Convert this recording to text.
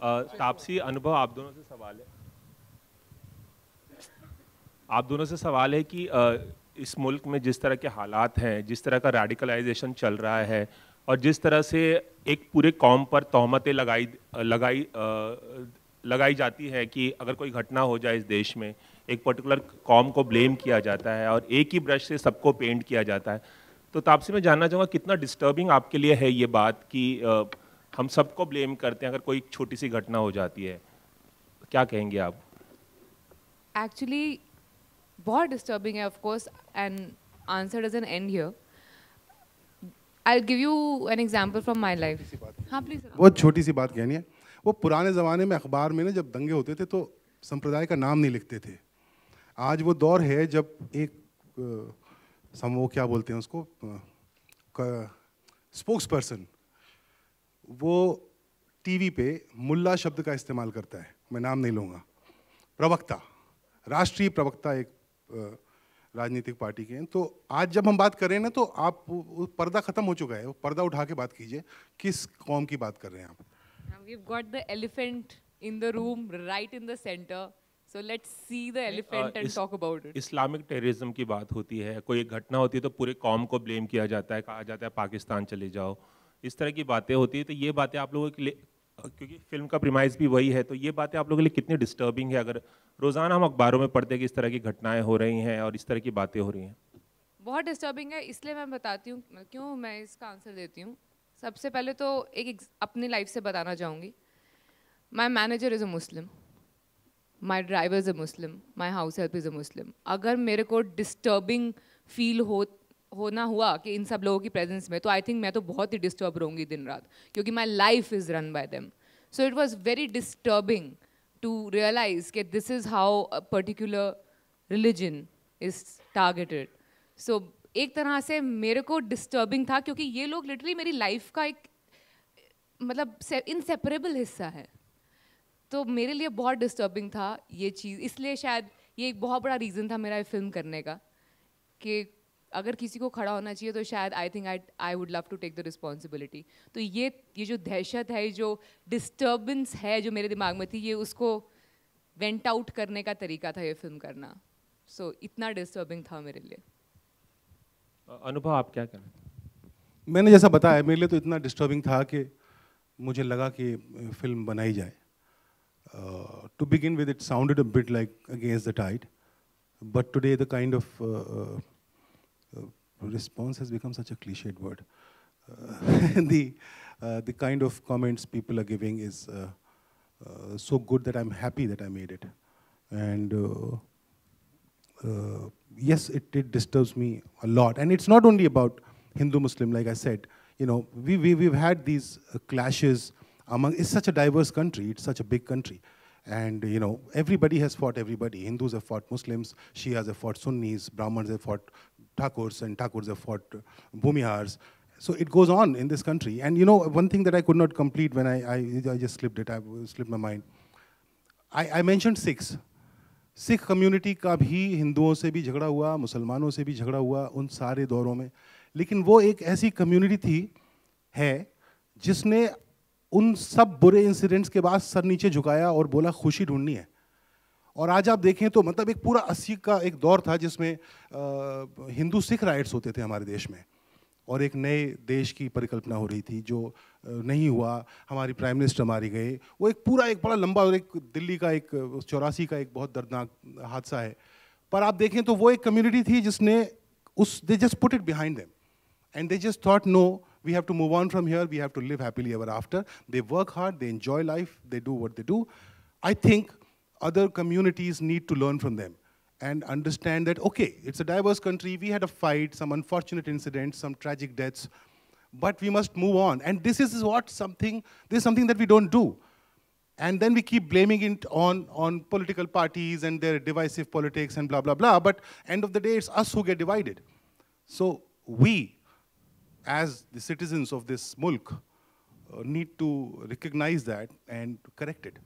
तापसी, अनुभव, आप दोनों से सवाल है। आप दोनों से सवाल है कि इस मुल्क में जिस तरह के हालात हैं, जिस तरह का रेडिकलाइजेशन चल रहा है, और जिस तरह से एक पूरे कौम पर तोहमतें लगाई लगाई जाती है कि अगर कोई घटना हो जाए इस देश में, एक पर्टिकुलर कौम को ब्लेम किया जाता है और एक ही ब्रश से सबको पेंट किया जाता है। तो तापसी, मैं जानना चाहूँगा कितना डिस्टर्बिंग आपके लिए है ये बात कि हम सबको ब्लेम करते हैं अगर कोई छोटी सी घटना हो जाती है। क्या कहेंगे आप? एक्चुअली बहुत डिस्टर्बिंग है of course, and answer doesn't and here. I give you an example from my life. हाँ प्लीज। बहुत छोटी सी बात कहनी है। वो पुराने ज़माने में अखबार में ना जब दंगे होते थे तो संप्रदाय का नाम नहीं लिखते थे। आज वो दौर है जब एक वो क्या बोलते हैं उसको, स्पोक्स पर्सन, वो टीवी पे मुल्ला शब्द का इस्तेमाल करता है। मैं नाम नहीं लूँगा। प्रवक्ता, राष्ट्रीय प्रवक्ता एक राजनीतिक पार्टी के हैं। तो आज जब हम बात करें ना तो आप पर्दा खत्म हो चुका है, वो पर्दा उठा के बात कीजिए, किस कौम की बात कर रहे हैं आप? We've got the elephant in the room, right in the center. So let's see the elephant and talk about it. Islamic terrorism की बात होती है, कोई एक घटना होती है तो पूरे कौम को ब्लेम किया जाता है, कहा जाता है पाकिस्तान चले जाओ, इस तरह की बातें होती है। तो ये बातें आप लोगों के लिए, क्योंकि फिल्म का प्रीमाइस भी वही है, तो ये बातें आप लोगों के लिए कितनी डिस्टर्बिंग है अगर रोज़ाना हम अखबारों में पढ़ते हैं कि इस तरह की घटनाएं हो रही हैं और इस तरह की बातें हो रही हैं? बहुत डिस्टर्बिंग है, इसलिए मैं बताती हूँ क्यों मैं इसका आंसर देती हूँ। सबसे पहले तो अपनी लाइफ से बताना चाहूँगी। My manager is a Muslim, my driver is a Muslim, my house help is a Muslim. अगर मेरे को डिस्टर्बिंग फील होना हुआ कि इन सब लोगों की प्रेजेंस में, तो आई थिंक मैं तो बहुत ही डिस्टर्ब रहूँगी दिन रात, क्योंकि my life is run by them. So it was very disturbing to realise कि this is how a particular religion is targeted. So एक तरह से मेरे को डिस्टर्बिंग था, क्योंकि ये लोग लिटरली मेरी लाइफ का एक मतलब इनसेपरेबल हिस्सा है। तो मेरे लिए बहुत डिस्टर्बिंग था ये चीज़, इसलिए शायद ये एक बहुत बड़ा रीज़न था मेरा फिल्म करने का, कि अगर किसी को खड़ा होना चाहिए तो शायद I think I would love to take the responsibility. तो ये जो दहशत है, जो डिस्टर्बेंस है जो मेरे दिमाग में थी, ये उसको वेंट आउट करने का तरीका था ये फिल्म करना। सो इतना डिस्टर्बिंग था मेरे लिए। अनुभव, आप क्या करें? मैंने जैसा बताया, मेरे लिए तो इतना डिस्टर्बिंग था कि मुझे लगा कि फिल्म बनाई जाए। To begin with, it sounded a bit like Against the Tide, but today the kind of response has become such a cliched word. The kind of comments people are giving is so good that I'm happy that I made it. And yes, it disturbs me a lot. And it's not only about Hindu-Muslim, like I said. You know, we've had these clashes among, it's such a diverse country, it's such a big country. And, you know, everybody has fought everybody. Hindus have fought Muslims, Shias have fought Sunnis, Brahmins have fought Thakurs, and Thakurs have fought Bhumihars. So it goes on in this country. And, you know, one thing that I could not complete when I just slipped it, I slipped my mind. I mentioned Sikhs. Sikh community का भी हिंदुओं से भी झगड़ा हुआ, मुसलमानों से भी झगड़ा हुआ उन सारे दौरों में। लेकिन वो एक ऐसी कम्युनिटी थी है जिसने उन सब बुरे इंसिडेंट्स के बाद सर नीचे झुकाया और बोला खुशी ढूंढनी है। और आज आप देखें तो मतलब एक पूरा 80 का एक दौर था जिसमें हिंदू सिख राइट्स होते थे हमारे देश में, और एक नए देश की परिकल्पना हो रही थी जो नहीं हुआ। हमारी प्राइम मिनिस्टर मारी गए। वो एक पूरा एक बड़ा लंबा, और एक दिल्ली का एक 84 का एक बहुत दर्दनाक हादसा है। पर आप देखें तो वो एक कम्युनिटी थी जिसने they just put it behind them and they just thought no, we have to move on from here, we have to live happily ever after. They work hard, they enjoy life, they do what they do. I think other communities need to learn from them and understand that, okay, it's a diverse country, we had a fight, some unfortunate incidents, some tragic deaths, but we must move on. And this is something that we don't do. And then we keep blaming it on political parties and their divisive politics and blah, blah, blah. But end of the day, it's us who get divided. So we, as the citizens of this mulk, need to recognize that and correct it.